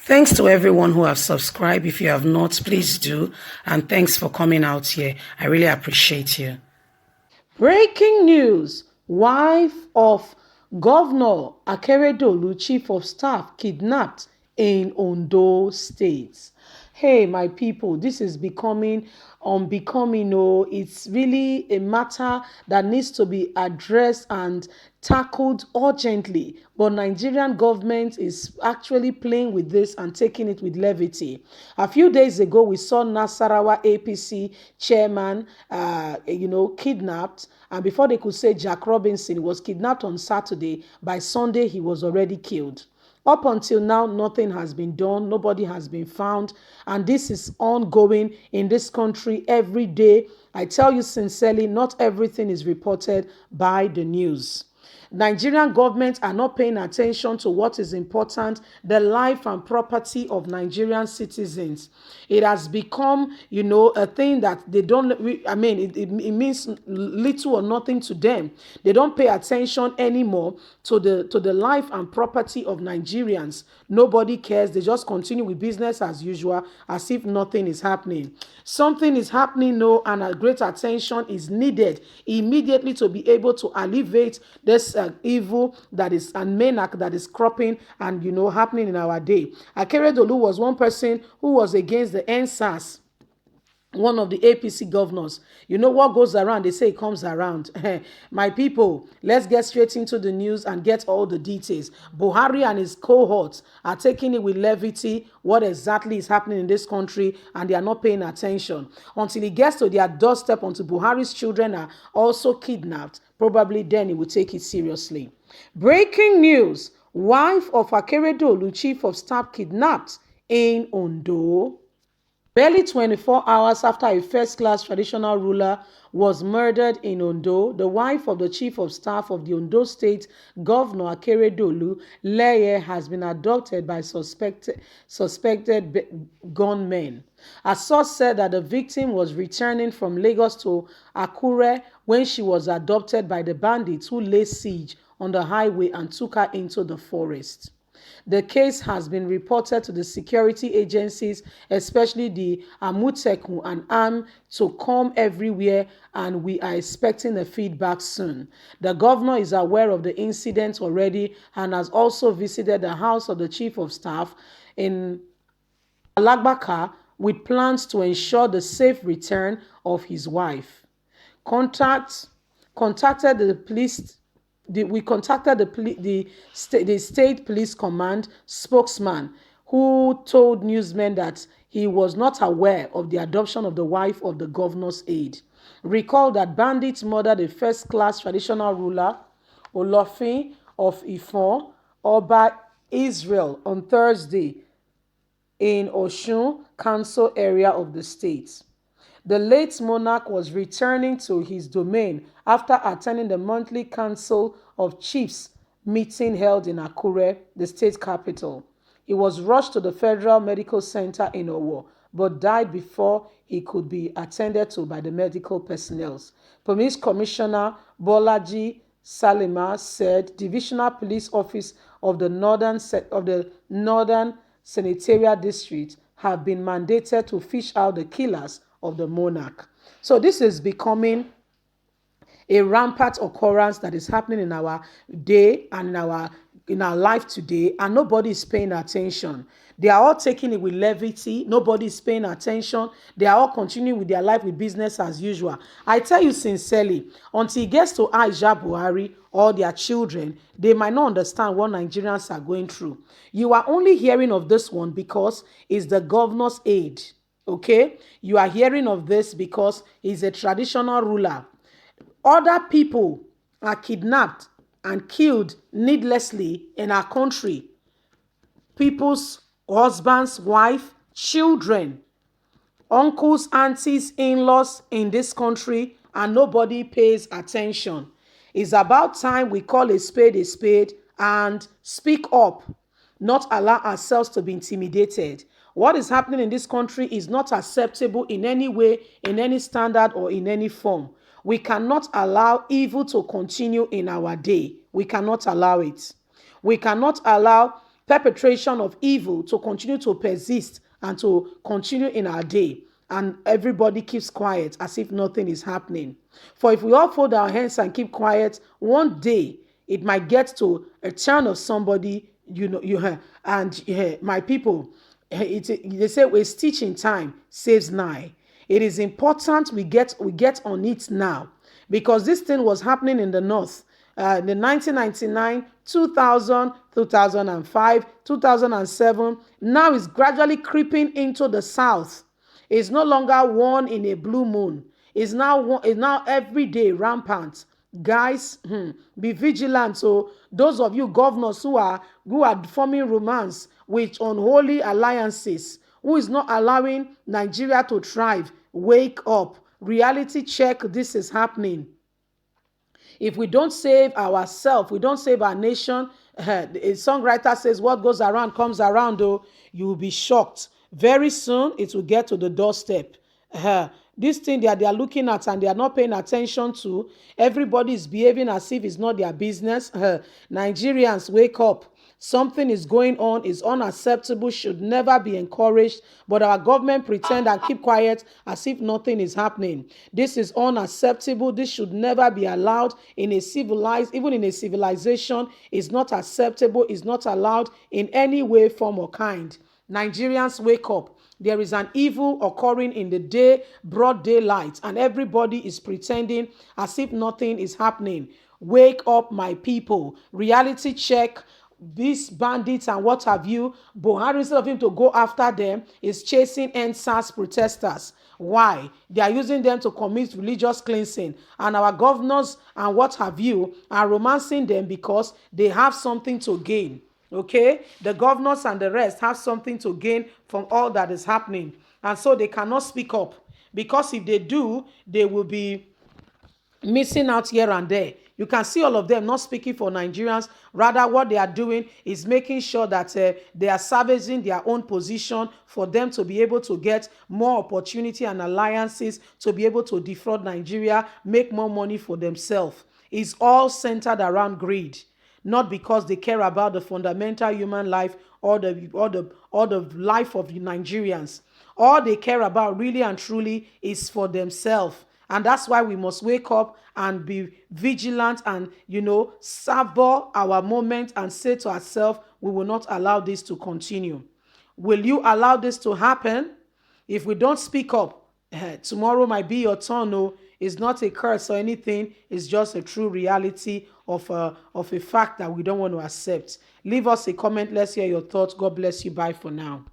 Thanks to everyone who have subscribed. If you have not, please do. And thanks for coming out here. I really appreciate you. Breaking news. Wife of Governor Akeredolu, Chief of Staff, kidnapped in Ondo State. Hey, my people, this is becoming unbecoming. Oh, it's really a matter that needs to be addressed and tackled urgently. But Nigerian government is actually playing with this and taking it with levity. A few days ago, we saw Nasarawa APC chairman, kidnapped. And before they could say Jack Robinson was kidnapped on Saturday, by Sunday, he was already killed. Up until now, nothing has been done. Nobody has been found. And this is ongoing in this country every day. I tell you sincerely, not everything is reported by the news. Nigerian government are not paying attention to what is important, the life and property of Nigerian citizens. It has become, a thing that they don't, it means little or nothing to them. They don't pay attention anymore to the life and property of Nigerians. Nobody cares. They just continue with business as usual, as if nothing is happening. Something is happening, no, and a great attention is needed immediately to be able to alleviate this evil that is and menace that is cropping and happening in our day. Akeredolu was one person who was against the NSAS, one of the APC governors. You know what goes around, they say it comes around. My people, let's get straight into the news and get all the details. Buhari and his cohorts are taking it with levity, what exactly is happening in this country, and they are not paying attention. Until it gets to their doorstep, until Buhari's children are also kidnapped, probably then he will take it seriously. Breaking news. Wife of Akeredolu, Chief of Staff, kidnapped in Ondo. Barely 24 hours after a first-class traditional ruler was murdered in Ondo, the wife of the Chief of Staff of the Ondo State, Governor Akeredolu, Leye, has been abducted by suspected gunmen. A source said that the victim was returning from Lagos to Akure when she was abducted by the bandits who laid siege on the highway and took her into the forest. The case has been reported to the security agencies, especially the Amotekun and ARM, to come everywhere, and we are expecting a feedback soon. The governor is aware of the incident already and has also visited the house of the Chief of Staff in Alagbaka with plans to ensure the safe return of his wife. Contacted the police. We contacted the state police command spokesman, who told newsmen that he was not aware of the adoption of the wife of the governor's aide. Recall that bandits murdered a first-class traditional ruler, Olofin of Ifon, Oba Israel, on Thursday in Osun Council area of the state. The late monarch was returning to his domain after attending the monthly Council of Chiefs meeting held in Akure, the state capital. He was rushed to the Federal Medical Center in Owo, but died before he could be attended to by the medical personnel. Police Commissioner Bolaji Salima said Divisional Police Office of the Northern Senatorial District have been mandated to fish out the killers of the monarch. So this is becoming a rampant occurrence that is happening in our day and in our life today, and nobody is paying attention. They are all taking it with levity. Nobody is paying attention. They are all continuing with their life with business as usual. I tell you sincerely, until it gets to Aisha Buhari or their children, they might not understand what Nigerians are going through. You are only hearing of this one because it's the governor's aide. Okay, you are hearing of this because he's a traditional ruler. Other people are kidnapped and killed needlessly in our country. People's husbands, wife, children, uncles, aunties, in-laws in this country, and nobody pays attention. It's about time we call a spade and speak up, not allow ourselves to be intimidated. What is happening in this country is not acceptable in any way, in any standard, or in any form. We cannot allow evil to continue in our day. We cannot allow it. We cannot allow perpetration of evil to continue to persist and to continue in our day. And everybody keeps quiet as if nothing is happening. For if we all fold our hands and keep quiet, one day it might get to a turn of somebody, my people, they say a stitch in time saves nine. It is important we get on it now, because this thing was happening in the north. The 1999, 2000, 2005, 2007, now is gradually creeping into the south. It's no longer one in a blue moon. It's now every day rampant. Guys, be vigilant. So those of you governors who are forming romance with unholy alliances, who is not allowing Nigeria to thrive, wake up. Reality check, this is happening. If we don't save ourselves, we don't save our nation, a songwriter says, what goes around comes around, though, you will be shocked. Very soon, it will get to the doorstep. This thing that they are looking at and they are not paying attention to, everybody is behaving as if it's not their business. Nigerians, wake up. Something is going on, is unacceptable, should never be encouraged, but our government pretend and keep quiet as if nothing is happening. This is unacceptable. This should never be allowed in a civilized, even in a civilization. It's not acceptable. It's not allowed in any way, form, or kind. Nigerians, wake up. There is an evil occurring in the day, broad daylight, and everybody is pretending as if nothing is happening. Wake up, my people. Reality check. These bandits and what have you, Buhari, instead of him to go after them, is chasing NSAS protesters. Why? They are using them to commit religious cleansing. And our governors and what have you are romancing them because they have something to gain. Okay? The governors and the rest have something to gain from all that is happening. And so they cannot speak up. Because if they do, they will be missing out here and there. You can see all of them not speaking for Nigerians. Rather, what they are doing is making sure that they are salvaging their own position for them to be able to get more opportunity and alliances to be able to defraud Nigeria, make more money for themselves. It's all centered around greed, not because they care about the fundamental human life or the life of the Nigerians. All they care about really and truly is for themselves. And that's why we must wake up and be vigilant and, savor our moment and say to ourselves, we will not allow this to continue. Will you allow this to happen? If we don't speak up, tomorrow might be your turn. No, it's not a curse or anything. It's just a true reality of a fact that we don't want to accept. Leave us a comment. Let's hear your thoughts. God bless you. Bye for now.